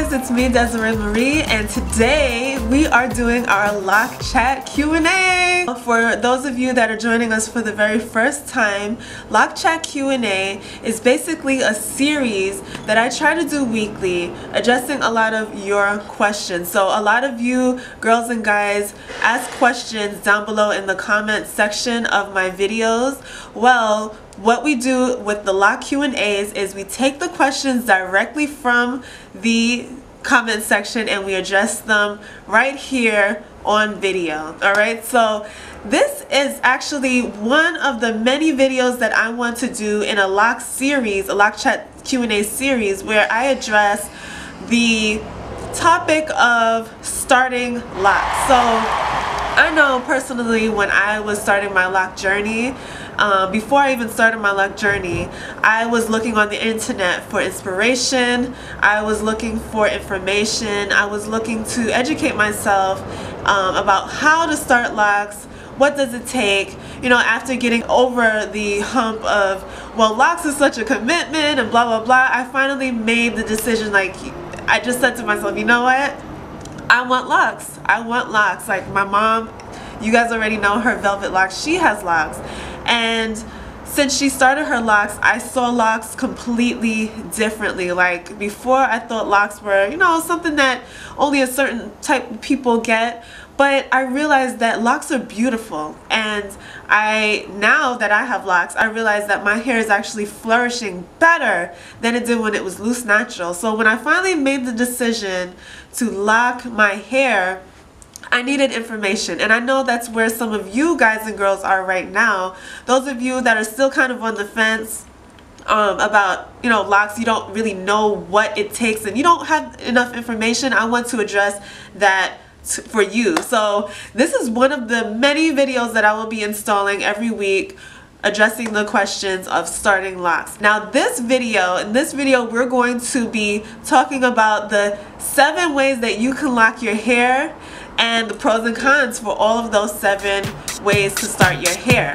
guys, it's me, Desiree Marie, and today we are doing our lock chat Q&A. For those of you that are joining us for the very first time, lock chat Q&A is basically a series that I try to do weekly, addressing a lot of your questions. So a lot of you girls and guys ask questions down below in the comment section of my videos. Well, what we do with the lock Q&As is we take the questions directly from the comment section and we address them right here on video. Alright, so this is actually one of the many videos that I want to do in a lock series, a lock chat Q&A series, where I address the topic of starting locks. So I know personally when I was starting my lock journey, before I even started my lock journey, I was looking on the internet for inspiration, I was looking for information, I was looking to educate myself about how to start locks, what does it take, you know, after getting over the hump of, well, locks is such a commitment and blah blah blah. I finally made the decision, like, I just said to myself, you know what, I want locks. I want locks. Like my mom, you guys already know her velvet locks, she has locks. And since she started her locks, I saw locks completely differently. Like before, I thought locks were, you know, something that only a certain type of people get. But I realized that locks are beautiful, and now that I have locks, I realize that my hair is actually flourishing better than it did when it was loose natural. So when I finally made the decision to lock my hair, I needed information, and I know that's where some of you guys and girls are right now. Those of you that are still kind of on the fence about, you know, locks, you don't really know what it takes and you don't have enough information. I want to address that for you. So this is one of the many videos that I will be installing every week, addressing the questions of starting locks. Now in this video we're going to be talking about the 7 ways that you can lock your hair and the pros and cons for all of those 7 ways to start your hair.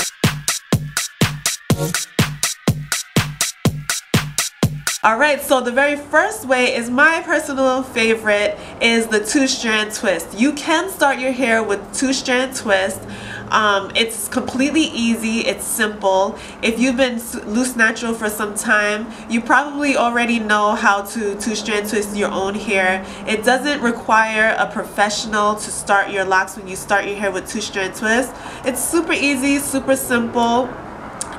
Alright, so the very first way is my personal favorite, is the 2-strand twist. You can start your hair with 2-strand twist. It's completely easy, it's simple. If you've been loose natural for some time, you probably already know how to 2-strand twist your own hair. It doesn't require a professional to start your locks when you start your hair with 2-strand twist. It's super easy, super simple.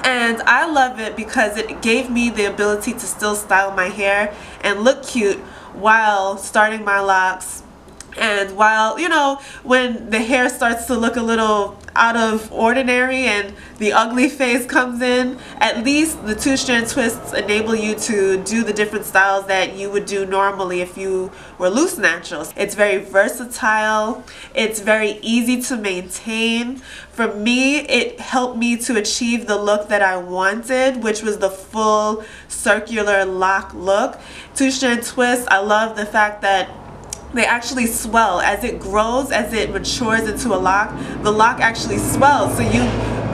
And I love it because it gave me the ability to still style my hair and look cute while starting my locks. And while, you know, when the hair starts to look a little out of ordinary and the ugly phase comes in, at least the 2-strand twists enable you to do the different styles that you would do normally if you were loose naturals. It's very versatile. It's very easy to maintain. For me, it helped me to achieve the look that I wanted, which was the full circular lock look. 2-strand twists, I love the fact that they actually swell as it grows, as it matures into a lock. The lock actually swells, so you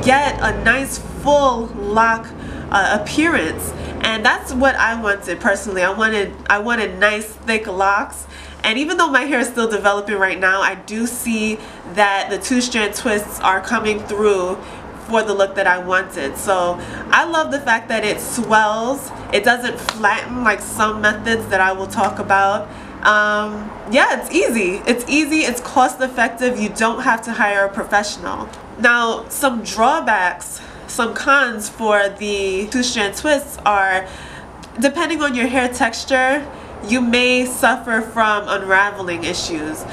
get a nice full lock appearance, and that's what I wanted personally. I wanted nice thick locks, and even though my hair is still developing right now, I do see that the 2-strand twists are coming through for the look that I wanted. So I love the fact that it swells. It doesn't flatten like some methods that I will talk about. Yeah, it's easy, it's cost effective, you don't have to hire a professional. Now, some drawbacks, some cons for the 2-strand twists are, depending on your hair texture, you may suffer from unraveling issues.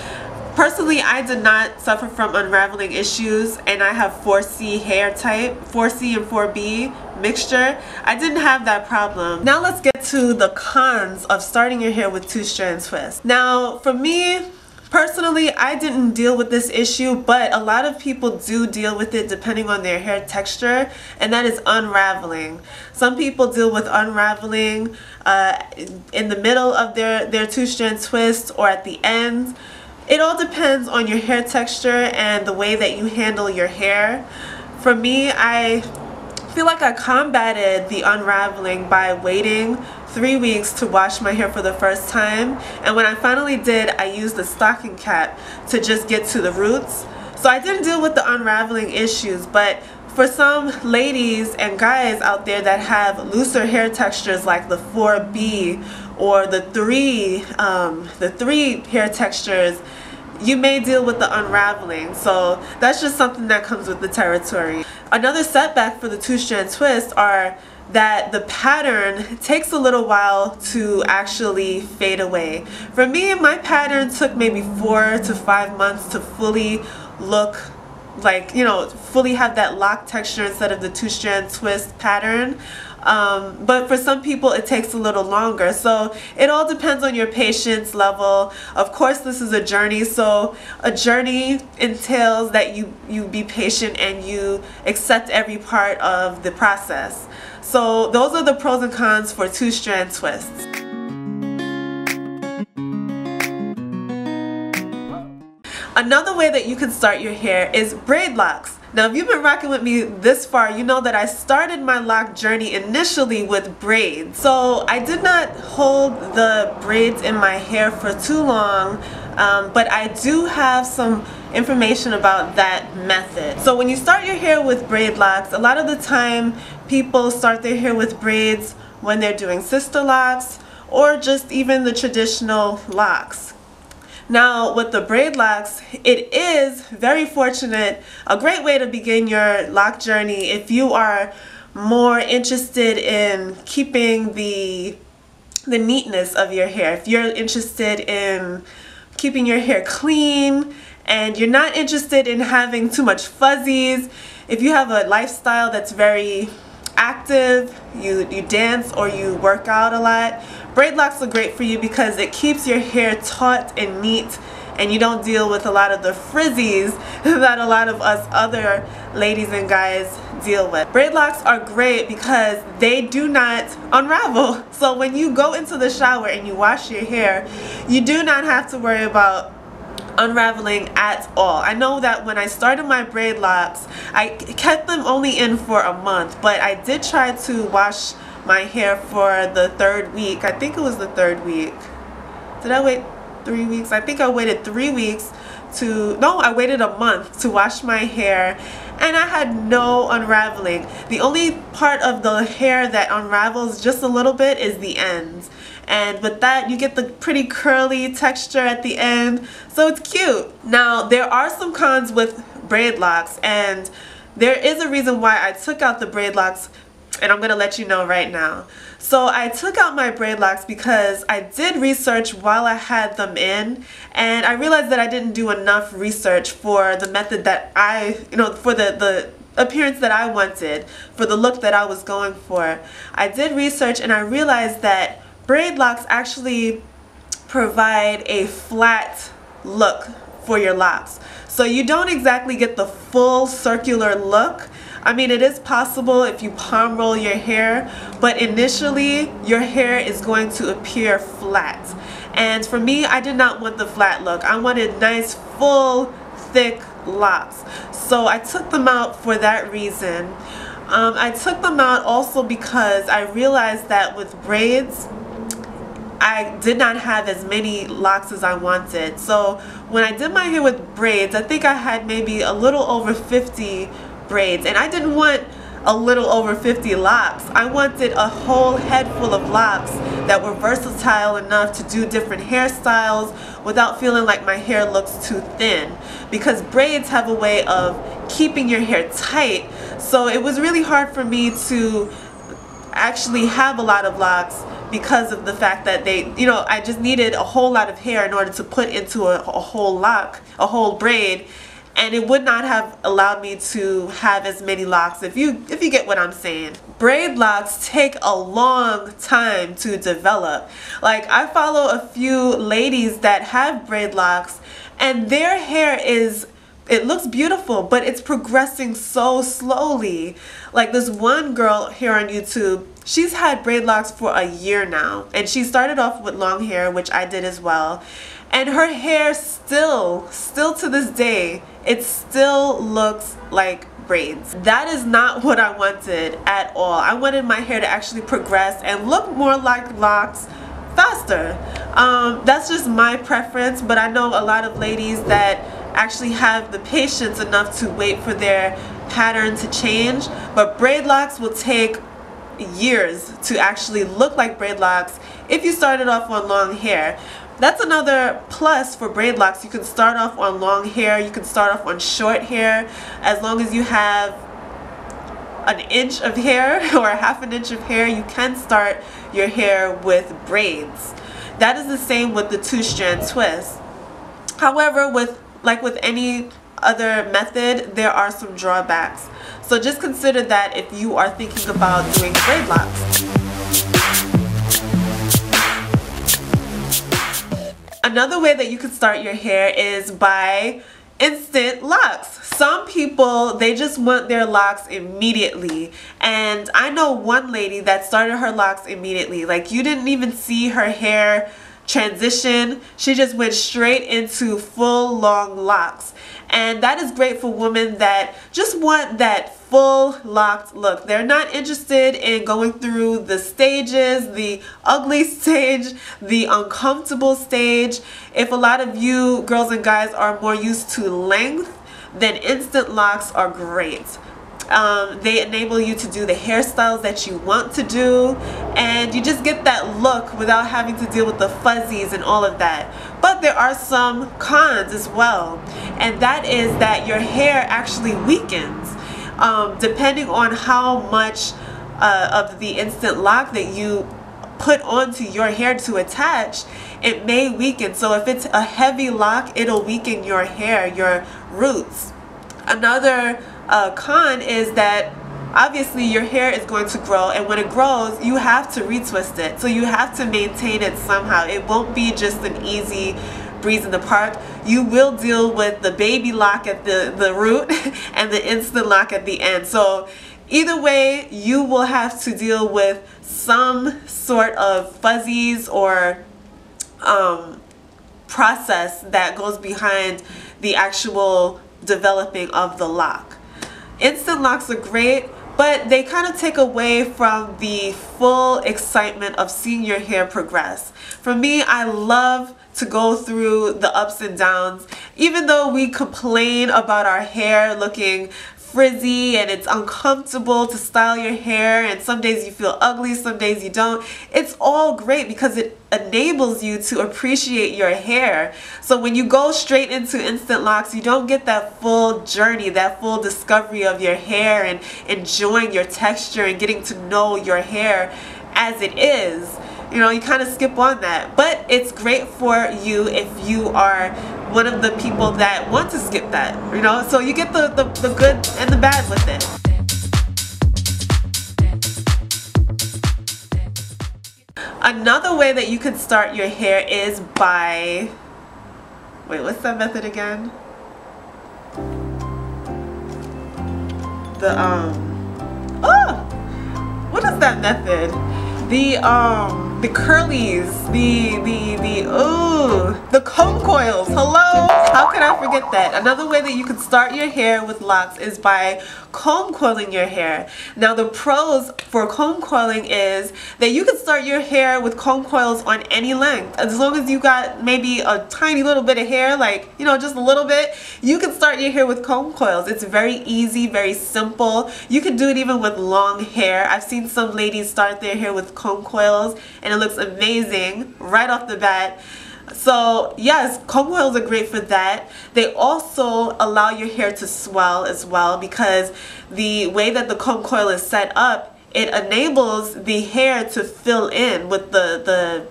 Personally, I did not suffer from unraveling issues, and I have 4C hair type, 4C and 4B mixture. I didn't have that problem. Now let's get to the cons of starting your hair with 2-strand twists. Now for me, personally, I didn't deal with this issue, but a lot of people do deal with it depending on their hair texture, and that is unraveling. Some people deal with unraveling in the middle of their 2-strand twist or at the end. It all depends on your hair texture and the way that you handle your hair. For me, I feel like I combated the unraveling by waiting 3 weeks to wash my hair for the first time, and when I finally did, I used the stocking cap to just get to the roots. So I didn't deal with the unraveling issues, but for some ladies and guys out there that have looser hair textures like the 4B or the 3 hair textures, you may deal with the unraveling. So that's just something that comes with the territory. Another setback for the 2-strand twist are that the pattern takes a little while to actually fade away. For me, my pattern took maybe 4 to 5 months to fully look like, you know, fully have that lock texture instead of the 2-strand twist pattern. But for some people it takes a little longer, so it all depends on your patience level. Of course, this is a journey, so a journey entails that you be patient and you accept every part of the process. So those are the pros and cons for 2-strand twists. Another way that you can start your hair is braid locks. Now, if you've been rocking with me this far, you know that I started my lock journey initially with braids. So I did not hold the braids in my hair for too long, but I do have some information about that method. So when you start your hair with braid locks, a lot of the time people start their hair with braids when they're doing sister locks or just even the traditional locks. Now, with the braid locks, it is very fortunate, a great way to begin your lock journey if you are more interested in keeping the neatness of your hair. If you're interested in keeping your hair clean and you're not interested in having too much fuzzies, if you have a lifestyle that's very active, you dance or you work out a lot, braid locks are great for you because it keeps your hair taut and neat, and you don't deal with a lot of the frizzies that a lot of us other ladies and guys deal with. Braid locks are great because they do not unravel. So when you go into the shower and you wash your hair, you do not have to worry about unraveling at all. I know that when I started my braid locks, I kept them only in for a month, but I did try to wash my hair for the 3rd week. I think it was the 3rd week. Did I wait 3 weeks? I think I waited 3 weeks I waited a month to wash my hair, and I had no unraveling. The only part of the hair that unravels just a little bit is the ends. And with that, you get the pretty curly texture at the end, so it's cute. Now, there are some cons with braid locks, and there is a reason why I took out the braid locks, and I'm gonna let you know right now. So I took out my braid locks because I did research while I had them in, and I realized that I didn't do enough research for the method that for the appearance that I wanted, for the look that I was going for. I did research and I realized that braid locks actually provide a flat look for your locks. So you don't exactly get the full circular look. I mean, it is possible if you palm roll your hair, but initially your hair is going to appear flat. And for me, I did not want the flat look. I wanted nice, full, thick locks. So I took them out for that reason. I took them out also because I realized that with braids, I did not have as many locks as I wanted. So when I did my hair with braids, I think I had maybe a little over 50 braids, and I didn't want a little over 50 locks. I wanted a whole head full of locks that were versatile enough to do different hairstyles without feeling like my hair looks too thin, because braids have a way of keeping your hair tight. So it was really hard for me to actually have a lot of locks because of the fact that I just needed a whole lot of hair in order to put into a whole lock, a whole braid, and it would not have allowed me to have as many locks, if you get what I'm saying. Braid locks take a long time to develop. Like, I follow a few ladies that have braid locks, and their hair it looks beautiful, but it's progressing so slowly. Like this one girl here on YouTube, she's had braid locks for a year now, and she started off with long hair, which I did as well. And her hair still to this day, it still looks like braids. That is not what I wanted at all. I wanted my hair to actually progress and look more like locks faster. That's just my preference, but I know a lot of ladies that actually have the patience enough to wait for their pattern to change, but braid locks will take years to actually look like braid locks if you started off on long hair. That's another plus for braid locks. You can start off on long hair, you can start off on short hair. As long as you have an inch of hair or a half an inch of hair, you can start your hair with braids. That is the same with the 2-strand twist. However, with any other method, there are some drawbacks. So just consider that if you are thinking about doing braid locks. Another way that you can start your hair is by instant locks. Some people, they just want their locks immediately, and I know one lady that started her locks immediately. Like, you didn't even see her hair transition. She just went straight into full long locks, and that is great for women that just want that full locked look. They're not interested in going through the stages, the ugly stage, the uncomfortable stage. If a lot of you girls and guys are more used to length, then instant locks are great. They enable you to do the hairstyles that you want to do, and you just get that look without having to deal with the fuzzies and all of that. But there are some cons as well, and that is that your hair actually weakens. Depending on how much of the instant lock that you put onto your hair to attach, it may weaken. So if it's a heavy lock, it'll weaken your hair, your roots. Another con is that obviously your hair is going to grow, and when it grows, you have to retwist it. So you have to maintain it somehow. It won't be just an easy breeze in the park. You will deal with the baby lock at the root and the instant lock at the end. So either way, you will have to deal with some sort of fuzzies or process that goes behind the actual developing of the lock. Instant locks are great, but they kind of take away from the full excitement of seeing your hair progress. For me, I love to go through the ups and downs. Even though we complain about our hair looking frizzy and it's uncomfortable to style your hair, and some days you feel ugly, some days you don't, it's all great because it enables you to appreciate your hair. So when you go straight into instant locks, you don't get that full journey, that full discovery of your hair and enjoying your texture and getting to know your hair as it is. You know, you kind of skip on that. But it's great for you if you are one of the people that want to skip that, you know, so you get the good and the bad with it. Another way that you can start your hair is by, wait, what's that method again? What is that method? The curlies, the comb coils. Hello? How could I forget that? Another way that you can start your hair with locks is by comb coiling your hair. Now the pros for comb coiling is that you can start your hair with comb coils on any length. As long as you got maybe a tiny little bit of hair, like, you know, just a little bit, you can start your hair with comb coils. It's very easy, very simple. You can do it even with long hair. I've seen some ladies start their hair with comb coils and it looks amazing right off the bat. So yes, comb coils are great for that. They also allow your hair to swell as well, because the way that the comb coil is set up, it enables the hair to fill in with the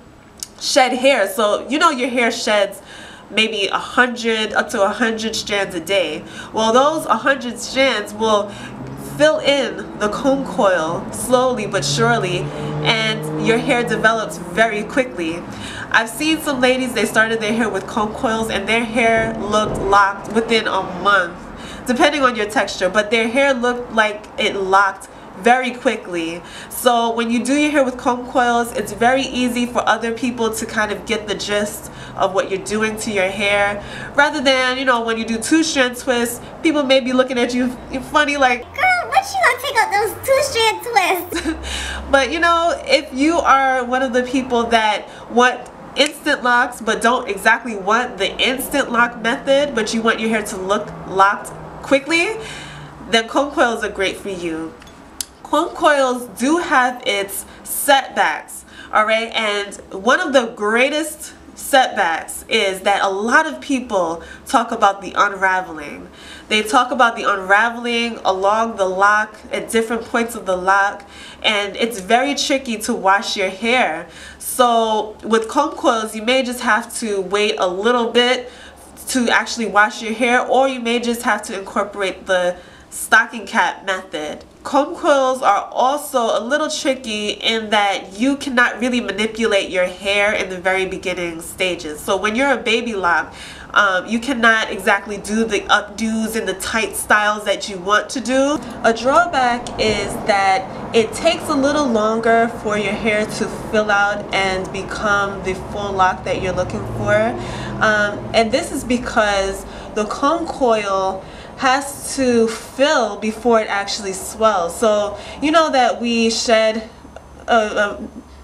shed hair. So you know your hair sheds maybe 100 up to 100 strands a day. Well, those 100 strands will fill in the comb coil slowly but surely, and your hair develops very quickly. I've seen some ladies, they started their hair with comb coils and their hair looked locked within a month, depending on your texture, but their hair looked like it locked very quickly. So when you do your hair with comb coils, it's very easy for other people to kind of get the gist of what you're doing to your hair, rather than, you know, when you do 2-strand twists, people may be looking at you funny like, girl, what you gonna take out those 2-strand twists? But you know, if you are one of the people that want instant locks but don't exactly want the instant lock method, but you want your hair to look locked quickly, then comb coils are great for you. Comb coils do have its setbacks, alright, and one of the greatest setbacks is that a lot of people talk about the unraveling. They talk about the unraveling along the lock at different points of the lock, and it's very tricky to wash your hair. So with comb coils, you may just have to wait a little bit to actually wash your hair, or you may just have to incorporate the stocking cap method. Comb coils are also a little tricky in that you cannot really manipulate your hair in the very beginning stages. So when you're a baby lock, you cannot exactly do the updos and the tight styles that you want to do. A drawback is that it takes a little longer for your hair to fill out and become the full lock that you're looking for. And this is because the comb coil has to fill before it actually swells. So you know that we shed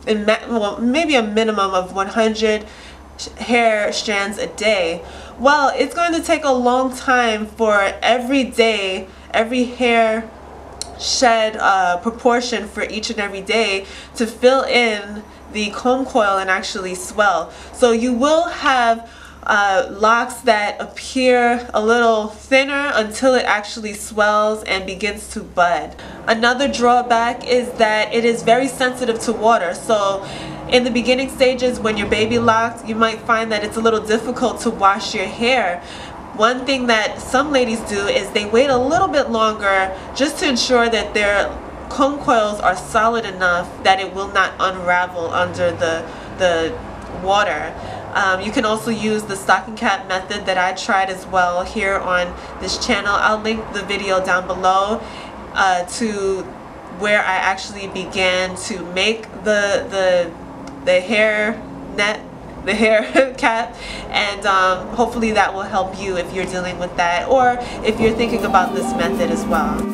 maybe a minimum of 100 hair strands a day. Well, it's going to take a long time for every day, every hair shed proportion for each and every day to fill in the comb coil and actually swell. So you will have locks that appear a little thinner until it actually swells and begins to bud. Another drawback is that it is very sensitive to water. So in the beginning stages, when you're baby locked, you might find that it's a little difficult to wash your hair. One thing that some ladies do is they wait a little bit longer just to ensure that their comb coils are solid enough that it will not unravel under the water. You can also use the stocking cap method that I tried as well here on this channel. I'll link the video down below to where I actually began to make the hair net, the hair cap, and hopefully that will help you if you're dealing with that, or if you're thinking about this method as well.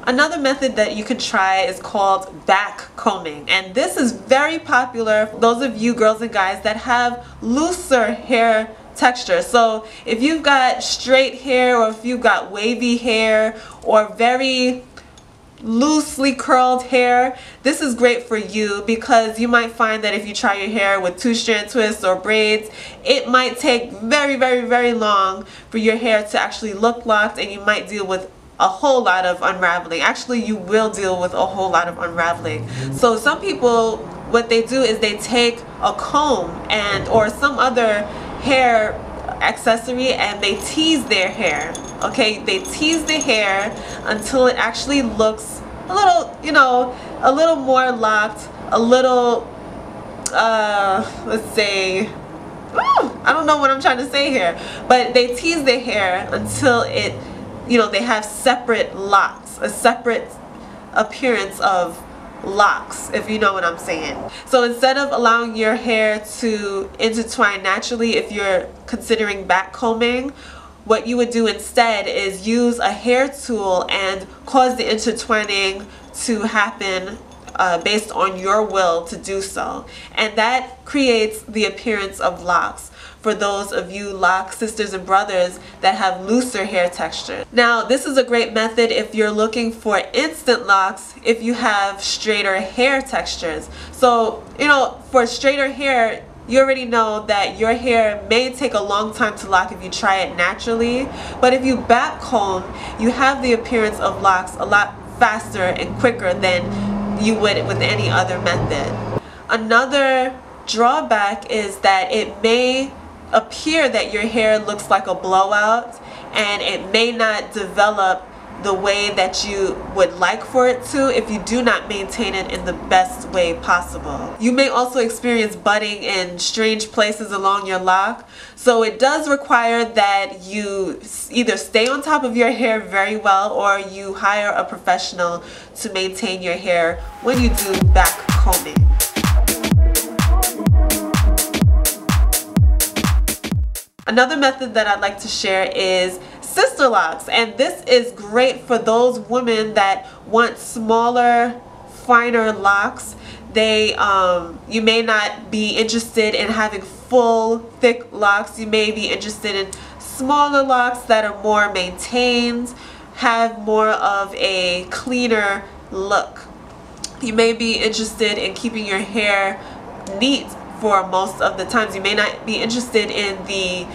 Another method that you can try is called back combing, and this is very popular for those of you girls and guys that have looser hair texture. So if you've got straight hair, or if you've got wavy hair, or very loosely curled hair, this is great for you, because you might find that if you try your hair with 2-strand twists or braids, it might take very long for your hair to actually look locked, and you might deal with a whole lot of unraveling. Actually, you will deal with a whole lot of unraveling. So some people, what they do is they take a comb and or some other hair accessory and they tease their hair. Okay, they tease the hair until it actually looks a little, you know, a little more locked, a little let's say, I don't know what I'm trying to say here, but they tease their hair until it, you know, they have separate locks, a separate appearance of locks, if you know what I'm saying. So instead of allowing your hair to intertwine naturally, if you're considering back combing, what you would do instead is use a hair tool and cause the intertwining to happen based on your will to do so, and that creates the appearance of locks for those of you lock sisters and brothers that have looser hair texture. Now, this is a great method if you're looking for instant locks if you have straighter hair textures. So, you know, for straighter hair, you already know that your hair may take a long time to lock if you try it naturally, but if you back comb, you have the appearance of locks a lot faster and quicker than you would with any other method. Another drawback is that it may appear that your hair looks like a blowout, and it may not develop the way that you would like for it to if you do not maintain it in the best way possible. You may also experience budding in strange places along your lock, so it does require that you either stay on top of your hair very well or you hire a professional to maintain your hair when you do back combing. Another method that I'd like to share is sister locks, and this is great for those women that want smaller, finer locks. You may not be interested in having full, thick locks. You may be interested in smaller locks that are more maintained, have more of a cleaner look. You may be interested in keeping your hair neat for most of the times. You may not be interested in the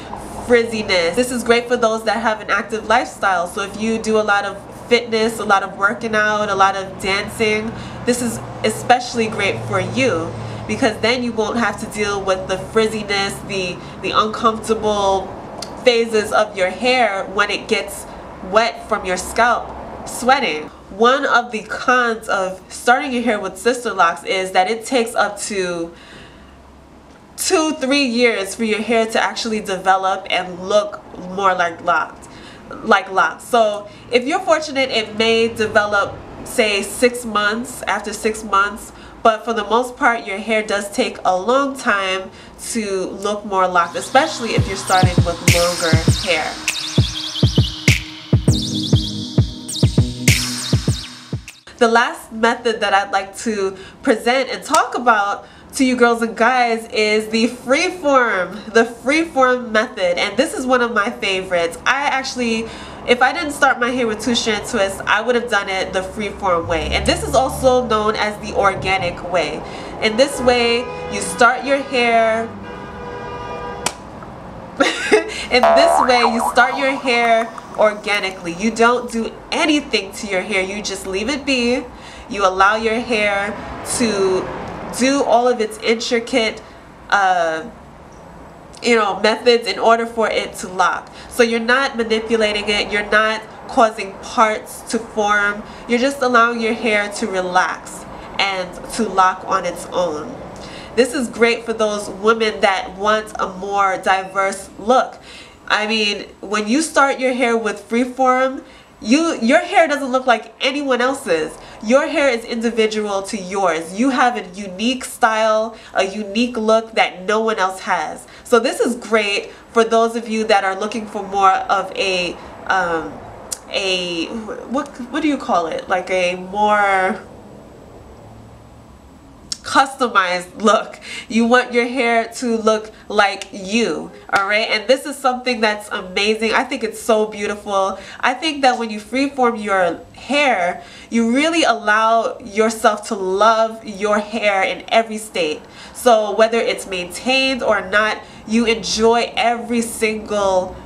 frizziness. This is great for those that have an active lifestyle. So if you do a lot of fitness, a lot of working out, a lot of dancing, this is especially great for you, because then you won't have to deal with the frizziness, the uncomfortable phases of your hair when it gets wet from your scalp sweating. One of the cons of starting your hair with sister locks is that it takes up to 2-3 years for your hair to actually develop and look more like locks. So if you're fortunate, it may develop, say, 6 months, after 6 months, but for the most part your hair does take a long time to look more locked, especially if you're starting with longer hair. The last method that I'd like to present and talk about to you girls and guys is the freeform method, and this is one of my favorites. If I didn't start my hair with 2-strand twists, I would have done it the freeform way, and this is also known as the organic way. In this way, you start your hair organically. You don't do anything to your hair. You just leave it be. You allow your hair to do all of its intricate methods in order for it to lock. So you're not manipulating it, you're not causing parts to form, you're just allowing your hair to relax and to lock on its own. This is great for those women that want a more diverse look. I mean, when you start your hair with freeform, your hair doesn't look like anyone else's. Your hair is individual to yours. You have a unique style, a unique look that no one else has. So this is great for those of you that are looking for more of a what do you call it? Like a more customized look. You want your hair to look like you, alright? And this is something that's amazing. I think it's so beautiful. I think that when you freeform your hair, you really allow yourself to love your hair in every state. So whether it's maintained or not, you enjoy every single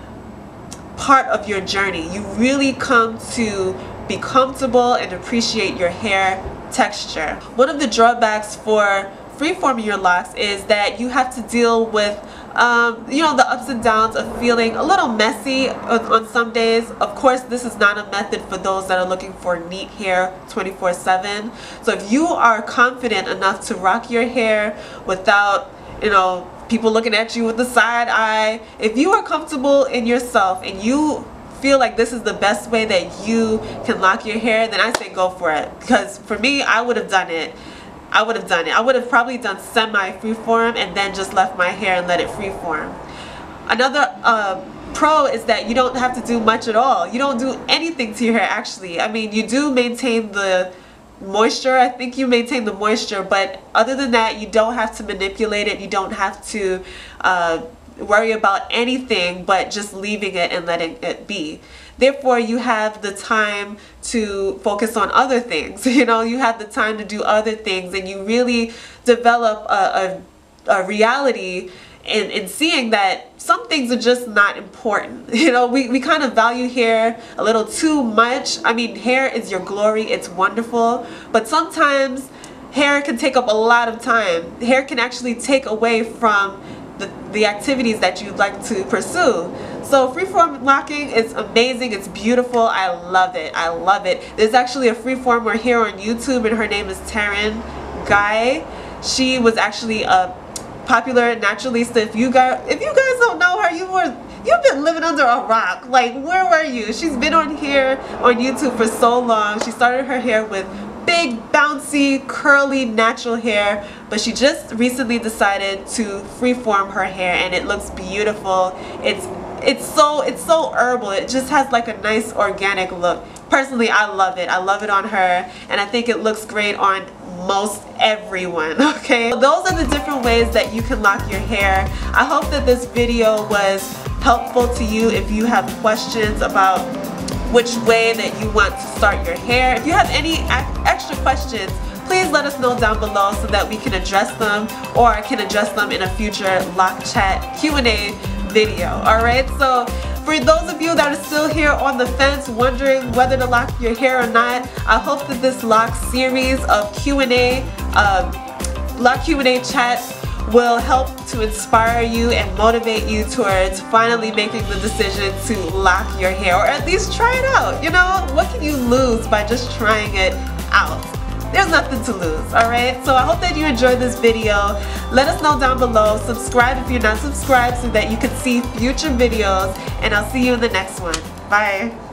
part of your journey. You really come to be comfortable and appreciate your hair texture. One of the drawbacks for freeforming your locks is that you have to deal with the ups and downs of feeling a little messy on some days. Of course, this is not a method for those that are looking for neat hair 24/7. So if you are confident enough to rock your hair without people looking at you with the side eye, if you are comfortable in yourself and you feel like this is the best way that you can lock your hair, then I say go for it. Because for me, I would have done it. I would have probably done semi freeform and then just left my hair and let it freeform. Another pro is that you don't have to do much at all. You don't do anything to your hair, actually. I mean, you do maintain the moisture. I think you maintain the moisture, but other than that, you don't have to manipulate it. You don't have to worry about anything but just leaving it and letting it be. Therefore, you have the time to focus on other things. You have the time to do other things, and you really develop a reality in seeing that some things are just not important. We kind of value hair a little too much. I mean, hair is your glory, it's wonderful, but sometimes hair can take up a lot of time. Hair can actually take away from the activities that you'd like to pursue. So freeform locking is amazing. It's beautiful. I love it. I love it. There's actually a freeformer here on YouTube, and her name is Taryn Guy. She was actually a popular naturalista. If you guys don't know her, you've been living under a rock. Like, where were you? She's been on here on YouTube for so long. She started her hair with big, bouncy, curly, natural hair, but she just recently decided to freeform her hair, and it looks beautiful. It's so herbal. It just has like a nice organic look. Personally, I love it. I love it on her, and I think it looks great on most everyone. Okay, those are the different ways that you can lock your hair. I hope that this video was helpful to you if you have questions about which way that you want to start your hair. If you have any extra questions, please let us know down below so that we can address them, or I can address them in a future Lock Chat Q&A video. Alright, so for those of you that are still here on the fence wondering whether to lock your hair or not, I hope that this lock series of Q&A, lock Q&A chats will help to inspire you and motivate you towards finally making the decision to lock your hair, or at least try it out. You know, what can you lose by just trying it out? There's nothing to lose, alright? So I hope that you enjoyed this video. Let us know down below. Subscribe if you're not subscribed so that you can see future videos, and I'll see you in the next one. Bye.